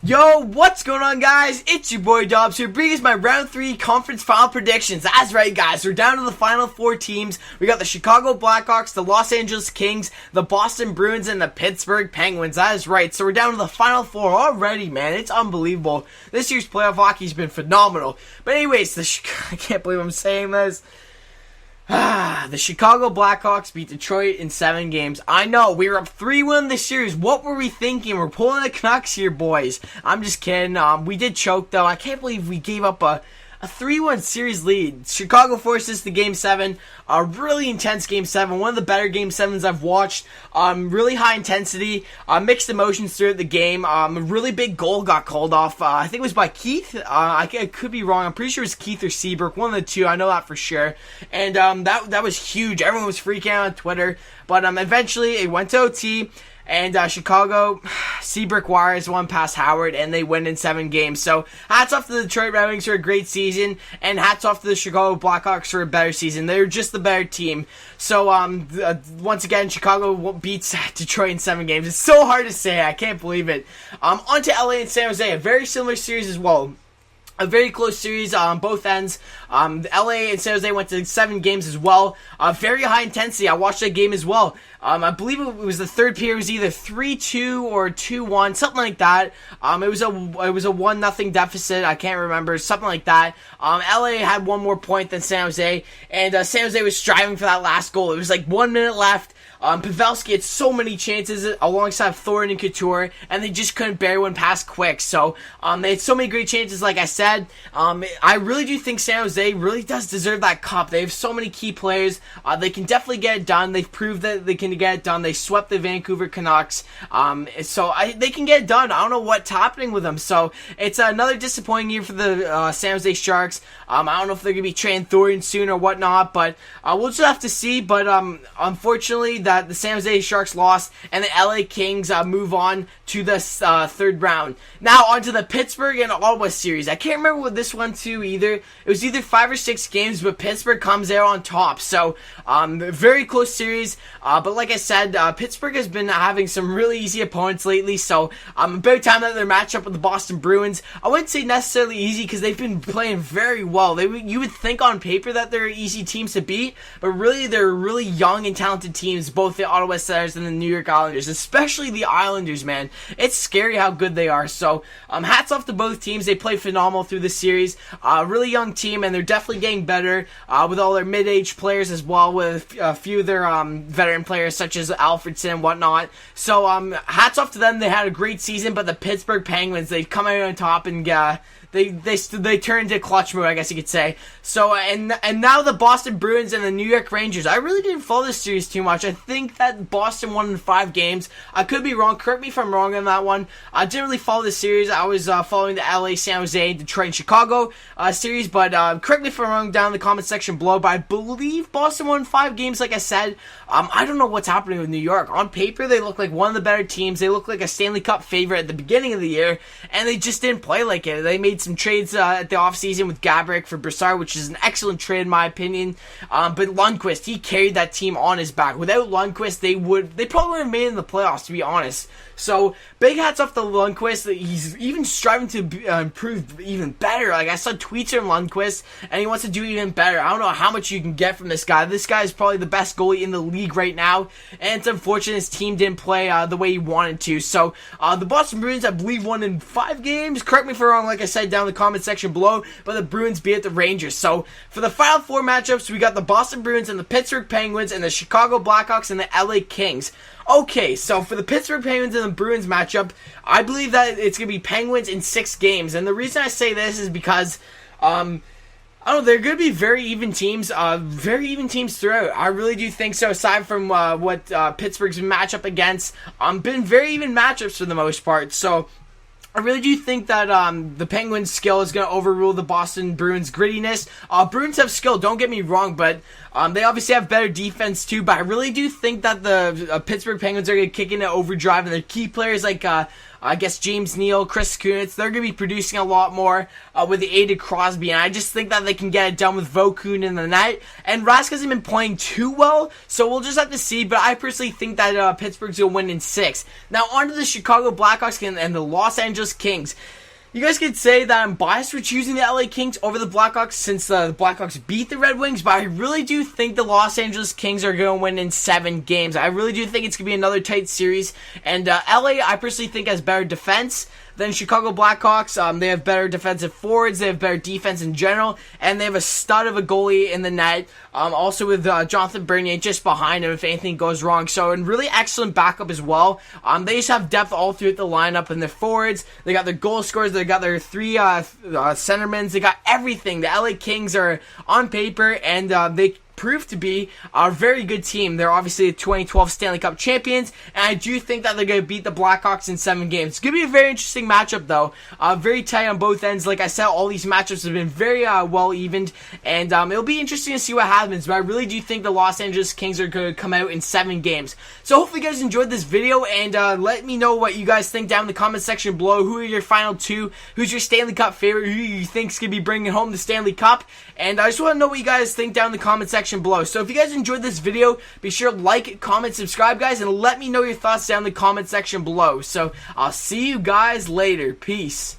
Yo, what's going on, guys? It's your boy Dooobbz here, bringing us my round 3 conference final predictions. That's right, guys. We're down to the final 4 teams. We got the Chicago Blackhawks, the Los Angeles Kings, the Boston Bruins, and the Pittsburgh Penguins. That is right. So we're down to the final 4 already, man. It's unbelievable. This year's playoff hockey's been phenomenal. But anyways, I can't believe I'm saying this. The Chicago Blackhawks beat Detroit in 7 games. I know, we were up 3-1 this series. What were we thinking? We're pulling the Canucks here, boys. I'm just kidding. We did choke, though. I can't believe we gave up a 3-1 series lead. Chicago forced us to Game 7. A really intense Game 7. One of the better Game 7s I've watched. Really high intensity. Mixed emotions throughout the game. A really big goal got called off. I think it was by Keith. I could be wrong. I'm pretty sure it was Keith or Seabrook. One of the two. I know that for sure. And that was huge. Everyone was freaking out on Twitter. But eventually it went to OT. And Chicago, Seabrook wires one past Howard, and they win in 7 games. So hats off to the Detroit Red Wings for a great season, and hats off to the Chicago Blackhawks for a better season. They're just the better team. So once again, Chicago beats Detroit in 7 games. It's so hard to say. I can't believe it. On to LA and San Jose. A very similar series as well. A very close series on both ends. LA and San Jose went to 7 games as well. Very high intensity. I watched that game as well. I believe it was the third period. It was either 3-2 or 2-1, something like that. It was a 1-0 deficit. I can't remember, something like that. LA had one more point than San Jose, and San Jose was striving for that last goal. It was like 1 minute left. Pavelski had so many chances alongside Thornton and Couture, and they just couldn't bury one past quick. So they had so many great chances, like I said. I really do think San Jose really does deserve that cup. They have so many key players. They can definitely get it done. They've proved that they can get it done. They swept the Vancouver Canucks. They can get it done. I don't know what's happening with them. So it's another disappointing year for the San Jose Sharks. I don't know if they're going to be trading Thornton soon or whatnot, but we'll just have to see. But unfortunately, the San Jose Sharks lost, and the LA Kings move on to the third round. Now on to the Pittsburgh and Ottawa series. I can't remember what this one to either. It was either 5 or 6 games, but Pittsburgh comes out on top. So very close series. But like I said, Pittsburgh has been having some really easy opponents lately. So about time that their matchup with the Boston Bruins. I wouldn't say necessarily easy because they've been playing very well. You would think on paper that they're easy teams to beat, but really they're really young and talented teams. Both the Ottawa Senators and the New York Islanders, especially the Islanders, man. It's scary how good they are. So, hats off to both teams. They played phenomenal through the series. Really young team, and they're definitely getting better with all their mid-age players as well, with a few of their veteran players such as Alfredson and whatnot. So, hats off to them. They had a great season, but the Pittsburgh Penguins, they've come out on top and they turned into clutch mode, I guess you could say. So, and now the Boston Bruins and the New York Rangers. I really didn't follow this series too much. I think that Boston won in 5 games. I could be wrong. Correct me if I'm wrong on that one. I didn't really follow this series. I was following the LA, San Jose, Detroit, and Chicago series. But correct me if I'm wrong down in the comment section below. But I believe Boston won 5 games, like I said. I don't know what's happening with New York. On paper, they look like one of the better teams. They look like a Stanley Cup favorite at the beginning of the year, and they just didn't play like it. They made some trades at the offseason with Gaborik for Brassard, which is an excellent trade in my opinion. But Lundqvist, he carried that team on his back. Without Lundqvist, they probably would have made it in the playoffs, to be honest. So, big hats off to Lundqvist. He's even striving to improve even better. Like, I saw tweets from Lundqvist, and he wants to do even better. I don't know how much you can get from this guy. This guy is probably the best goalie in the league right now, and it's unfortunate his team didn't play the way he wanted to. So, the Boston Bruins, I believe, won in 5 games. Correct me if I'm wrong, like I said, down in the comment section below, but the Bruins beat the Rangers. So, for the final 4 matchups, we got the Boston Bruins and the Pittsburgh Penguins and the Chicago Blackhawks and the LA Kings. Okay, so for the Pittsburgh Penguins and the Bruins matchup, I believe that it's going to be Penguins in 6 games. And the reason I say this is because, I don't know, they're going to be very even teams throughout. I really do think so, aside from what Pittsburgh's match up against. Been very even matchups for the most part. So, I really do think that the Penguins' skill is going to overrule the Boston Bruins' grittiness. Bruins have skill, don't get me wrong, but they obviously have better defense too. But I really do think that the Pittsburgh Penguins are going to kick into overdrive, and their key players like I guess James Neal, Chris Kunitz, they're going to be producing a lot more with the aid of Crosby, and I just think that they can get it done with Vokun in the net. And Rask hasn't been playing too well, so we'll just have to see, but I personally think that Pittsburgh's going to win in 6. Now, on to the Chicago Blackhawks and the Los Angeles Angeles Kings. You guys could say that I'm biased for choosing the LA Kings over the Blackhawks since the Blackhawks beat the Red Wings, but I really do think the Los Angeles Kings are going to win in 7 games. I really do think it's going to be another tight series, and LA, I personally think, has better defense than Chicago Blackhawks. They have better defensive forwards, they have better defense in general, and they have a stud of a goalie in the net, also with Jonathan Bernier just behind him if anything goes wrong. So, and really excellent backup as well. They just have depth all throughout the lineup, and their forwards, they got their goal scorers, they got their 3 centermen, they got everything. The LA Kings are on paper, and they proved to be a very good team. They're obviously the 2012 Stanley Cup champions, and I do think that they're going to beat the Blackhawks in 7 games. It's going to be a very interesting matchup, though. Very tight on both ends. Like I said, all these matchups have been very well evened, and it'll be interesting to see what happens, but I really do think the Los Angeles Kings are going to come out in 7 games. So hopefully you guys enjoyed this video, and let me know what you guys think down in the comment section below. Who are your final 2? Who's your Stanley Cup favorite? Who you think's going to be bringing home the Stanley Cup? And I just want to know what you guys think down in the comment section below. So if you guys enjoyed this video, be sure to like, comment, subscribe, guys, and let me know your thoughts down in the comment section below. So I'll see you guys later. Peace.